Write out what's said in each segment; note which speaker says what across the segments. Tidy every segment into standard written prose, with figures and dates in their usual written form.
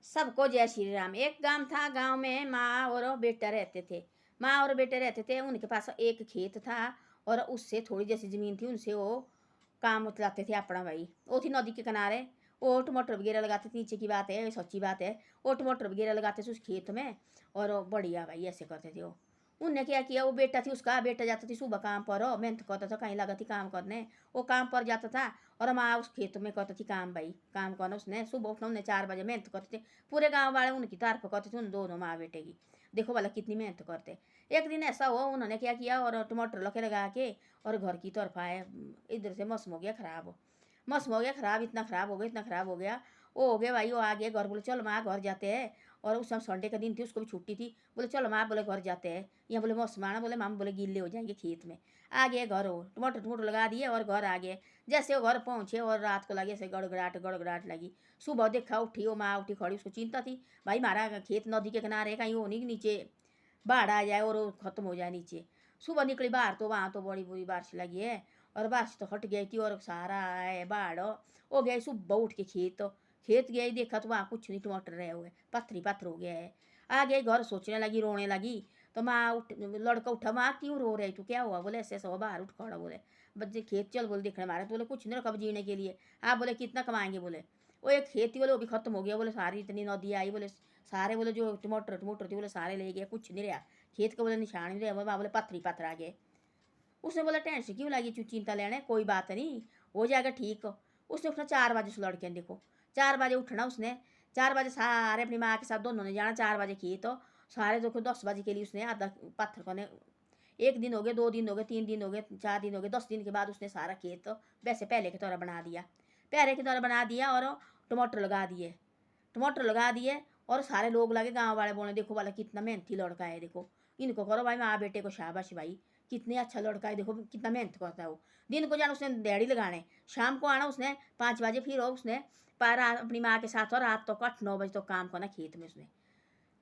Speaker 1: सबको जय श्री राम। एक गांव था, गांव में माँ और बेटा रहते थे। माँ और बेटे रहते थे, उनके पास एक खेत था और उससे थोड़ी जैसी ज़मीन थी, उनसे वो काम चलाते थे अपना। भाई वो थी नदी के किनारे। वो टमाटर वगैरह लगाते थे, नीचे की बात है, सच्ची बात है। वो टमाटर वगैरह लगाते थे उस खेत में और बढ़िया भाई ऐसे करते थे वो। उनने क्या किया, वो बेटा थी उसका, बेटा जाता थी सुबह काम पर, मेहनत करता था, कहीं लगा थी काम करने। वो काम पर जाता था और माँ उस खेत में करती थी काम। भाई काम करना उसने, सुबह उठना उन्हें 4 बजे, मेहनत करते थे। पूरे गांव वाले उनकी तारीफ करते थे, उन दोनों माँ बेटे की। देखो भला कितनी मेहनत करते। एक दिन ऐसा हुआ, उन्होंने क्या किया, और टमाटर लखे लगा के और घर की तरफ आए। इधर से मौसम हो गया खराब, मौसम हो गया खराब, इतना खराब हो गया, इतना खराब हो गया। वो हो गया भाई, वो आ गया घर, बोले चल माँ घर जाते हैं। और उस समय संडे का दिन थी, उसको भी छुट्टी थी। बोले चलो माँ, बोले घर जाते हैं। यहाँ बोले मौसम आना, बोले माम बोले गिल्ले हो जाएंगे खेत में। आ गए घर, हो टमाटर टमाटर लगा दिए और घर आ गए। जैसे वो घर पहुँचे और रात को लगे ऐसे गड़गड़ाहट गड़गड़ाहट लगी। सुबह देखा, उठी वो माँ, उठी खड़ी, उसको चिंता थी भाई हमारा खेत नदी के किनारे, कहीं वो नहीं नीचे बाढ़ आ जाए और वो खत्म हो जाए नीचे। सुबह निकली बाहर तो वहाँ तो बड़ी बुरी बारिश लगी है और बारिश तो हट गई थी और सारा है बाढ़ हो गया। सुबह उठ के खेत गई, देखा तो वहाँ कुछ नहीं, टमाटर रहे हुए पत्थरी पत्थर हो गया है। आ गई घर, सोचने लगी, रोने लगी। तो माँ उठ, लड़का उठा, माँ क्यों रो रही तू, क्या हुआ? बोले ऐसे ऐसा हुआ, बाहर उठ खड़ा। बोले बच्चे खेत चल, बोले देखने मारे। तो बोले कुछ नहीं रखा जीने के लिए। आप बोले कितना कमाएंगे? बोले वो एक खेती, बोले वो भी खत्म हो गया। बोले सारी इतनी नदी आई, बोले सारे, बोले जो टमाटर टमाटर थे बोले सारे ले गए, कुछ नहीं रहा खेत का, बोले निशान नहीं रहा। बोले पत्थरी पत्थर आ गए। उसने बोला टेंशन क्यों लगी, तू चिंता लेने, कोई बात नहीं, हो जाएगा ठीक। उसने उठना 4 बजे, उस लड़के ने देखो 4 बजे उठना उसने। 4 बजे सारे अपनी माँ के साथ दोनों ने जाना 4 बजे खेत। तो सारे देखो 10 बजे के लिए उसने आधा पत्थर को ने, एक दिन हो गए, 2 दिन हो गए, 3 दिन हो गए, 4 दिन हो गए, 10 दिन के बाद उसने सारा खेत वैसे पहले की तरह बना दिया। पहले की तरह बना दिया और टमाटर लगा दिए, टमाटर लगा दिए। और सारे लोग लगे, गांव वाले बोले देखो वाला कितना मेहनती लड़का है, देखो इनको करो भाई माँ बेटे को शाबाश भाई, कितने अच्छा लड़का है, देखो कितना मेहनत करता है वो। दिन को जाना उसने दिहाड़ी लगाने, शाम को आना उसने 5 बजे, फिर उसने पर अपनी माँ के साथ, और रात तक 8-9 बजे तक काम करना खेत में। उसने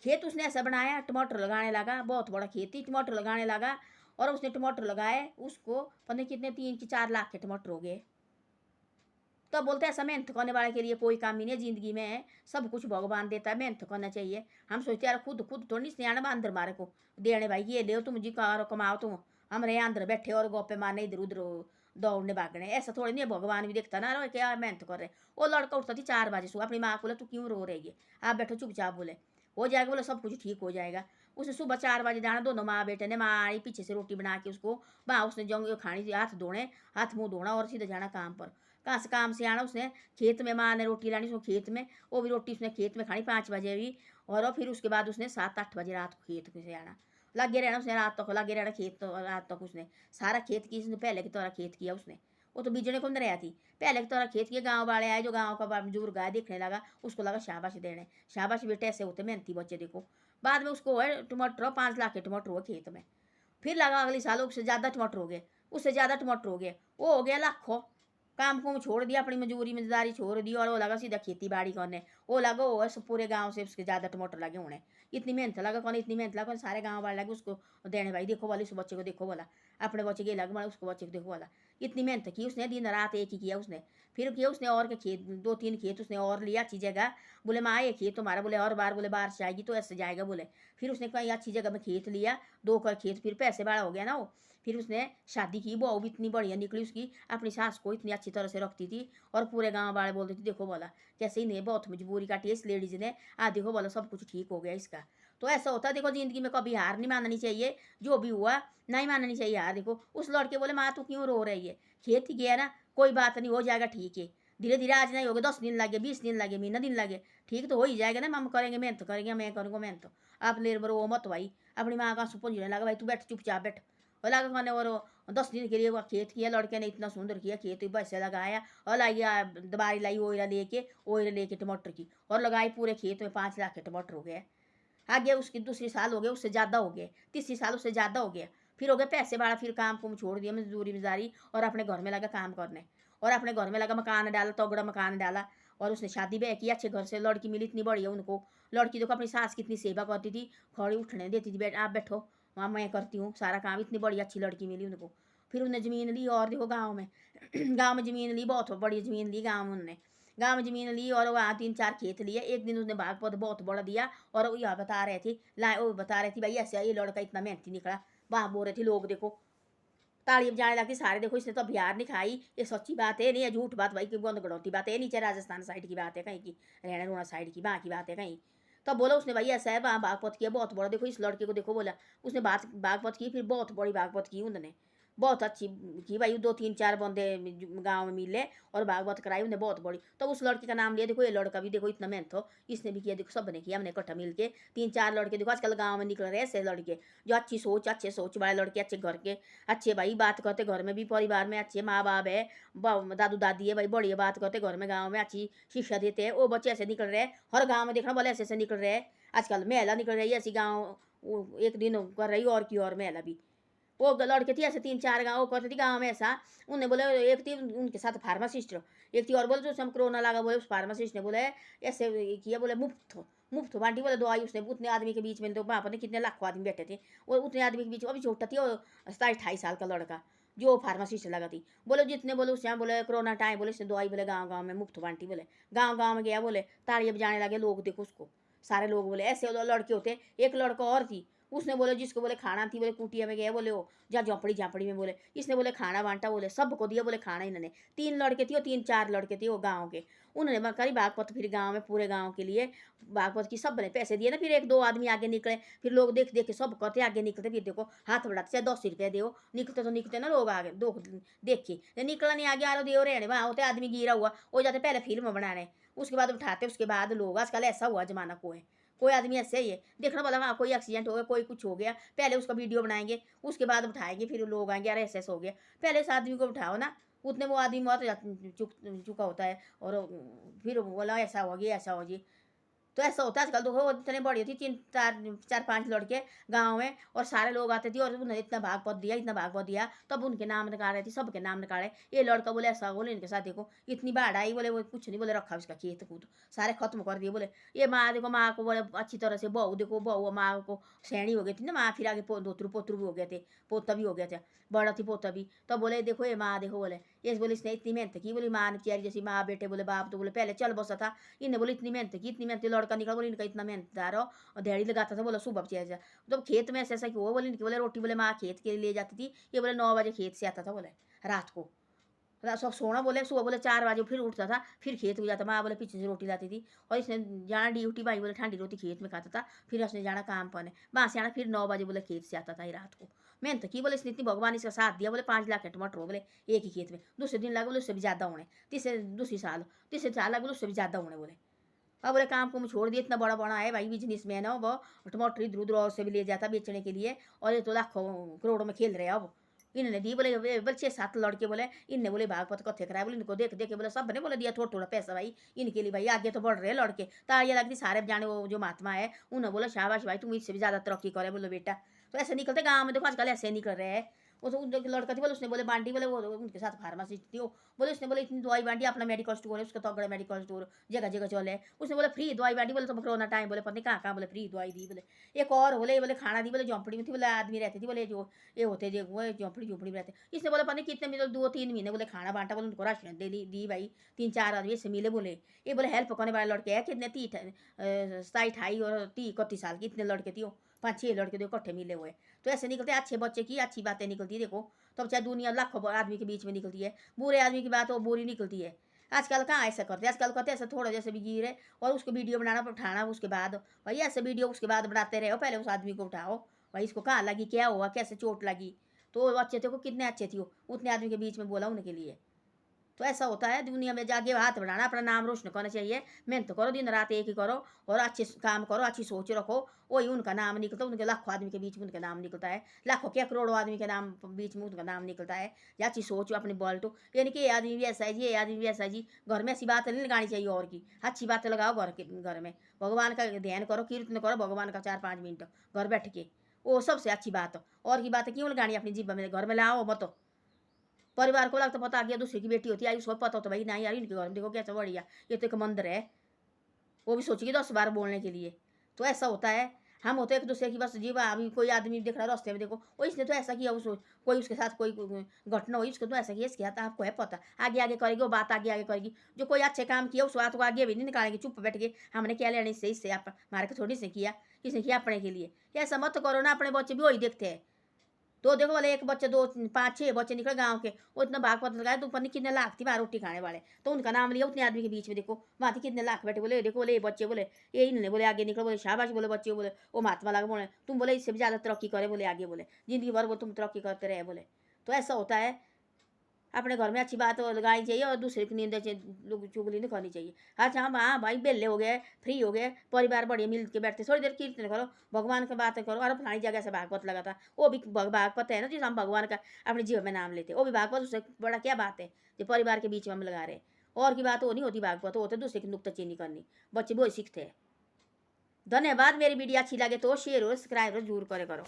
Speaker 1: खेत उसने ऐसा बनाया, टमाटर लगाने लगा, बहुत बड़ा खेत ही, टमाटर लगाने लगा। और उसने टमाटर लगाए, उसको पता नहीं कितने 3 कि 4 लाख के टमाटर हो गए। तो बोलते हैं ऐसा मेहनत करने वाले के लिए कोई काम ही नहीं जिंदगी में, सब कुछ भगवान देता है, मेहनत करना चाहिए। हम सोचते यार खुद खुद थोड़ी सियाणा अंदर मारे को देने भाई, ये ले तुम जी करो कमाओ तुम, हमारे अंदर बैठे और गोपे मारने इधर उधर दौड़ने भागने, ऐसा थोड़ी नहीं है। भगवान भी देखता ना, रो क्या मेहनत कर रहे। वो लड़का उठता थी 4 बजे सुबह, अपनी माँ को बोले तू क्यों रो रही है, आप बैठो चुपचाप, बोले हो जाएगा, बोले सब कुछ ठीक हो जाएगा। उसने सुबह 4 बजे जाना, दोनों माँ बेटे ने, माँ आई पीछे से रोटी बना के उसको, वहाँ उसने जंग खानी, हाथ धोने, हाथ मुँह धोना और सीधे जाना काम पर। कहाँ से काम से आना उसने, खेत में माँ ने रोटी लानी उसको खेत में, वो भी रोटी उसने खेत में खानी 5 बजे भी। और फिर उसके बाद उसने 7-8 बजे रात को खेत में से आना, लगे रहना उसने रात तक, लगे रहना खेत तो रात तक उसने सारा खेत की, उसने पहले की तरह खेत किया उसने। वो तो बीजने को नहीं रहा थी, पहले की तरह खेत किया। गाँव वाले आए, जो गाँव का बुजुर्ग आया देखने लगा, उसको लगा शाबाश देने, शाबाश बेटे ऐसे होते मेहनती बच्चे, देखो। बाद में उसको है टमाटर 5 लाख के टमाटर हुए खेत में। फिर लगा अगले साल उससे ज़्यादा टमाटर हो गए, उससे ज़्यादा टमाटर हो गए, वो हो गया लाखों। काम को छोड़ दिया, अपनी मजूरी मजदारी छोड़ दी और वो लगा सीधा खेती बाड़ी करने। वो लगा वो है पूरे गांव से उसके ज़्यादा टमाटर लगे होने, इतनी मेहनत लगा कौन, इतनी मेहनत लगा, सारे गांव वाले लगे उसको देने भाई, देखो वाले उस बच्चे को देखो बोला, अपने बच्चे के लगे उसको बच्चे को देखो बोला। इतनी मेहनत की उसने, दिन रात एक ही किया उसने। फिर किया उसने और के खेत 2-3 खेत उसने और लिया अच्छी जगह। बोले माँ ये खेत तुम्हारा, बोले हर बार बोले बारिश आएगी तो ऐसे जाएगा। बोले फिर उसने कहीं अच्छी जगह में खेत लिया, 2 कर खेत, फिर पैसे बड़ा हो गया ना वो। फिर उसने शादी की, बहू भी इतनी बढ़िया निकली उसकी, अपनी सास को इतनी अच्छी तरह से रखती थी। और पूरे गांव वाले बोलते थे देखो बोला कैसे इन्हें बहुत मजबूरी काटी है इस लेडीज ने, देखो बोला सब कुछ ठीक हो गया इसका। तो ऐसा होता है, देखो जिंदगी में कभी हार नहीं माननी चाहिए, जो भी हुआ नहीं माननी चाहिए हार। देखो उस लड़के बोले माँ तू क्यों रो रही है, खेत ही गया ना, कोई बात नहीं, हो जाएगा ठीक है। धीरे धीरे आज नहीं होगा, 10 दिन लगे, 20 दिन लगे, महीना दिन लगे, ठीक तो हो ही जाएगा ना। हम करेंगे मेहनत करेंगे, मैं करूँगा मेहनत, आप ले रो मत भाई। अपनी माँ का सुपन लगा भाई, तू बैठ चुपचाप बैठ। और लगा खाने और 10 दिन के लिए वो खेत किया, लड़के ने इतना सुंदर किया खेत, पैसे लगाया और लाई दबारी लाई ओयला लेके टमाटर की, और लगाई पूरे खेत में 5 लाख के टमाटर हो गए। आगे उसकी दूसरी साल हो गए, उससे ज़्यादा हो गए, तीसरी साल उससे ज़्यादा हो गया। फिर हो गए पैसे बाड़ा, फिर काम कुम छोड़ दिया, मजदूरी मजारी, और अपने घर में लगा काम करने। और अपने घर में लगा मकान डाला, तगड़ा मकान डाला। और उसने शादी ब्याह की अच्छे घर से, लड़की मिली इतनी बढ़िया उनको। लड़की देखो अपनी सास कितनी सेवा करती थी, खड़ी उठने देती थी, आप बैठो वहाँ मैं करती हूँ सारा काम, इतनी बड़ी अच्छी लड़की मिली उनको। फिर उन्हें ज़मीन ली, और देखो गाँव में गाँव में ज़मीन ली, बहुत बड़ी ज़मीन ली गाँव में उन्होंने। गाँव में ज़मीन ली और वहाँ 3-4 खेत लिए। एक दिन उसने भागवत बहुत बड़ा दिया और यह बता रहे थे, वो बता रही थी भाई ऐसे ये लड़का इतना मेहनती निकला। वहाँ बोल रहे थे लोग देखो, ताली बजाने लगती सारे, देखो इसने तो बिहार नहीं खाई, ये सच्ची बात है नहीं है झूठ बात भाई की बंद गड़ौती बात है, नीचे राजस्थान साइड की बात है कहीं की, हरियाणा रोना साइड की वहाँ की बात है कहीं। तो बोला उसने भाई ऐसा है, वहाँ बागपत किया बहुत बड़ा, देखो इस लड़के को देखो, बोला उसने बात बागपत की, फिर बहुत बड़ी बागपत की उन्होंने, बहुत अच्छी की भाई। 2-3-4 बंदे गाँव में मिले और भागवत कराई उन्हें बहुत बड़ी। तो उस लड़के का नाम लिया, देखो ये लड़का भी देखो इतना मेहनत हो, इसने भी किया, देखो सब ने किया, हमने इकट्ठा मिल के 3-4 लड़के देखो आजकल गाँव में निकल रहे ऐसे लड़के जो अच्छी सोच, अच्छे सोच वाले लड़के, अच्छे घर के, अच्छे भाई बात करते घर में भी, परिवार में अच्छे माँ बाप है, दादू दादी है भाई, बढ़िया बात करते घर में, गाँव में अच्छी शिक्षा देते हैं, वो बच्चे ऐसे निकल रहे हैं। हर गाँव में देखना बोले ऐसे ऐसे निकल रहे हैं आजकल, महिला निकल रही है ऐसी गाँव एक दिन कर रही और की और महिला भी। वो लड़के थी ऐसे 3-4 गाँव करती थी गाँव में ऐसा। उन्हें बोले एक थी उनके साथ फार्मासिस्ट, एक थी और बोले जो उसमें कोरोना लगा, बोले उस फार्मासिस्ट ने बोले ऐसे किया, बोले मुफ्त बांटी, बोले दवाई उसने उतने आदमी के बीच में, तो वहाँ पर कितने लाखों आदमी बैठे थे, वो उतने आदमी के बीच में अभी छोटा थी और 27-28 साल का लड़का जो फार्मासिस्ट लगा थी। बोले जितने बोले उससे बोले कोरोना टाइम, बोले इसने दवाई बोले गाँव गाँव में मुफ्त बांटी, बोले गाँव गाँव में गया, बोले ताड़ियाँ बजाने लगे लोग, देखो उसको सारे लोग, बोले ऐसे लड़के होते। एक लड़का और थी, उसने बोले जिसको बोले खाना थी, बोले कुटिया में गया, बोले वो जा झोपड़ी झापड़ी में, बोले इसने बोले खाना बांटा, बोले सबको दिया, बोले खाना इन्होंने। 3 लड़के थे और 3-4 लड़के थे वो गाँव के, उन्होंने करी बागपत, फिर गाँव में पूरे गाँव के लिए बागपत की, सब ने पैसे दिए ना, फिर 1-2 आदमी आगे निकले, फिर लोग देख देख के सब कहते आगे निकलते, फिर देखो हाथ बढ़ाते चाहे 10 रुपये दो, निकलते तो निकलते ना लोग आगे दो देख के, निकला नहीं आगे आ रहा दे रहे वहाँ होते आदमी गिरा हुआ हो जाते, पहले फिल्म बनाने उसके बाद उठाते, उसके बाद लोग, आजकल ऐसा हुआ जमाना को है, कोई आदमी ऐसे ही है देखना बोला हाँ कोई एक्सीडेंट हो गया, कोई कुछ हो गया, पहले उसका वीडियो बनाएंगे, उसके बाद उठाएंगे, फिर लोग आएंगे यार ऐसे ऐसे हो गया, पहले इस आदमी को उठाओ ना, उतने वो आदमी मौत चुका होता है, और फिर बोला ऐसा हो गया ऐसा हो गया। तो ऐसा होता है आजकल, देखो इतने बड़ी थी 3-4-5 लड़के गांव में, और सारे लोग आते थे और उन्हें इतना भागवत दिया, इतना भागवत दिया, तब उनके नाम निकाल रहे थे, सबके नाम निकाले। ये लड़का बोले ऐसा, बोले इनके साथ देखो इतनी बाढ़ आई, बोले वो कुछ नहीं, बोले रखा उसका खेत कूद सारे खत्म कर दिए, बोले ये माँ देखो, माँ को बोले अच्छी तरह से बहू देखो, बहू माँ को सैनी हो गई थी ना माँ, फिर आगे दोतरू पोतरू भी हो गए थे, पोता भी हो गया था, बड़ा थी पोता भी। तो बोले देखो ये माँ देखो, बोले ये बोले इसने इतनी मेहनत की, बोली माँ ने बेचारी जैसी माँ बेटे, बोले बाप तो बोले पहले चल बसा था, इन्हें बोले इतनी मेहनत की, इतनी मेहनत लड़का निकला, बोले इनका इतना मेहनतदार हो, और दिहाड़ी लगाता था, बोला सुबह चेजा तो खेत में ऐसा ऐसा क्यों, बोले इनकी बोले रोटी, बोले माँ खेत के लिए ले जाती थी, ये बोले 9 बजे खेत से आता था, बोले रात को सब सोना, बोले सुबह बोले 4 बजे फिर उठता था, फिर खेत को जाता, माँ बोले पीछे से रोटी लाती थी, और इसने जाना ड्यूटी भाई, बोले ठंडी रोटी खेत में खाता था, फिर उसने जाना काम पर वहाँ से आना, फिर 9 बजे बोले खेत से आता था रात को, मेहनत की, बोले इसने इतनी भगवान इसका साथ दिया, बोले 5 लाख के टमाटर हो, बोले एक ही खेत में, दूसरे दिन लगे बोले उससे भी ज़्यादा होने, तीसरे साल लगे बोले उससे भी ज़्यादा होने, बोले अब बोले काम को छोड़ दिया, इतना बड़ा बड़ा है भाई बिजनेसमैन है वो, टमाटर इधर उधर और से भी ले जाता बेचने के लिए, और ये तो लाखों करोड़ों में खेल रहे हैं अब। इन्होंने दी, बोले बोले 6-7 लड़के, बोले इनने बोले भागवत कथे कराए, बोले इनको देख देख के बोले सब ने बोले दिया थोड़ा थोड़ा पैसा भाई इनके लिए, भाई आगे तो बढ़ रहे हैं लड़के, ताड़ियाँ लगती सारे जाने, वो जो महात्मा है उन्हें बोला शाबाश भाई तुम इससे भी ज़्यादा तरक्की करे, बोलो बेटा। तो ऐसे निकलते गाँव में, देखो आजकल ऐसे निकल रहे हैं। वो तो लड़का थी, बोले उसने बोले बांटी, बोले वो उनके साथ फार्मासिस्ट थी वो, बोले उसने बोले इतनी दवाई बांटी, अपना मेडिकल स्टोर है उसका, तो बड़ा मेडिकल स्टोर जगह जगह चले, उसने बोले फ्री दवाई बांटी, बोले तो कोरोना टाइम, बोले पता नहीं कहाँ कहाँ, बोले फ्री दवाई दी, बोले एक और बोले खाना दी, बोले झोंपड़ी में थी, बोले आदमी रहते थे, बोले जो ये होते जो वो झोंपड़ी झोंपड़ी में रहते, इसने बोले पता नहीं कितने मिले 2-3 महीने, बोले खाना बांटा, बोले उनको राशन दे दी भाई 3-4 आदमी से मिले, बोले ये बोले हेल्प करने वाले लड़के हैं कितने 27-28 और 30-31 साल के इतने लड़के थे, 5-6 लड़के थे इकट्ठे मिले हुए। तो ऐसे निकलते अच्छे बच्चे की अच्छी बातें निकलती है, देखो तब चाहे दुनिया लाखों आदमी के बीच में निकलती है, बुरे आदमी की बात वो बुरी निकलती है। आजकल कहाँ ऐसा करते, आजकल कहते ऐसा थोड़ा जैसे भी गिरे और उसको वीडियो बनाना उठाना, उसके बाद भाई ऐसे वीडियो उसके बाद बनाते रहो, पहले उस आदमी को उठाओ भाई इसको कहाँ लगी, क्या हुआ, कैसे चोट लगी, तो अच्छे थे को कितने अच्छे थे वो, उतने आदमी के बीच में बोला उनके लिए। तो ऐसा होता है दुनिया में, जाके हाथ बढ़ाना, अपना नाम रोशन करना चाहिए, मेहनत करो दिन रात एक ही करो, और अच्छे काम करो, अच्छी सोच रखो, वही उनका नाम निकलता है, उनके लाखों आदमी के बीच में उनका नाम निकलता है, लाखों क्या करोड़ों आदमी के नाम बीच में उनका नाम निकलता है। या अच्छी सोच अपनी बोलटो, यानी कि ये आदमी भी ऐसा है जी, ये आदमी भी ऐसा है जी, घर में ऐसी बातें नहीं लगानी चाहिए, और की अच्छी बातें लगाओ घर में, भगवान का ध्यान करो, कीर्तन करो भगवान का 4-5 मिनट घर बैठ के, वो सबसे अच्छी बात। और की बातें क्यों लगानी अपनी जीवन में, घर में लाओ मत। परिवार को लगता पता आ गया दूसरे की बेटी होती है, उसको पता होता भाई नहीं यार इनके घर में देखो कैसा बढ़िया, ये तो एक मंदिर है, वो भी सोचेगी 10 बार बोलने के लिए। तो ऐसा होता है हम होते एक दूसरे की बस जीवा, अभी कोई आदमी देख रहा है रास्ते में, देखो वो इसने तो ऐसा किया, उस कोई उसके साथ कोई घटना हुई, उसको तो ऐसा किया, इसके हाथ आपको है पता, आगे आगे करेगी वो बात, आगे आगे करेगी। जो कोई अच्छे काम किया उस बात को आगे भी नहीं निकालेंगे, चुप बैठ के हमने क्या लेने इससे आप मारे को थोड़ी से किया, किसने किया अपने के लिए। ऐसा मत करो ना, अपने बच्चे भी वही देखते हैं। तो देखो बोले एक बच्चे, दो पाँच छः बच्चे निकले गांव के, वो इतना भाग पता लगाया, तो पता कितने लाख थी वहाँ रोटी खाने वाले, तो उनका नाम लिया उतने आदमी के बीच में, देखो वहाँ थी कितने लाख बैठे, बोले देखो बोले ये बच्चे, बोले ये इन्होंने बोले आगे निकलो, बोले शाबाश, बोले बच्चे, बोले वो महात्मा लगा, बोले तुम बोले इससे भी ज़्यादा तरक्की करे, बोले आगे, बोले जिंदगी भर वो तुम तरक्की करते रहे, बोले। तो ऐसा होता है, अपने घर में अच्छी बात लगानी चाहिए और दूसरे की निंदा लोग चुगली नहीं करनी चाहिए। अच्छा हम हाँ भाई बेले हो गए, फ्री हो गए, परिवार बढ़िया मिल के बैठते, थोड़ी देर कीर्तन करो, भगवान की बातें करो। और फलानी जगह से भागवत लगा था, वो भी भागवत है ना, जिस हम भगवान का अपने जीवन में नाम लेते, वो भी भागवत, उससे बड़ा क्या बात है जो परिवार के बीच में हम लगा रहे। और की बात वो नहीं होती भागवत, वो होते दूसरे की नुक्ताचीनी करनी, बच्चे भी वही सीखते हैं। धन्यवाद। मेरी वीडियो अच्छी लगे तो शेयर और सब्सक्राइब जरूर करे करो।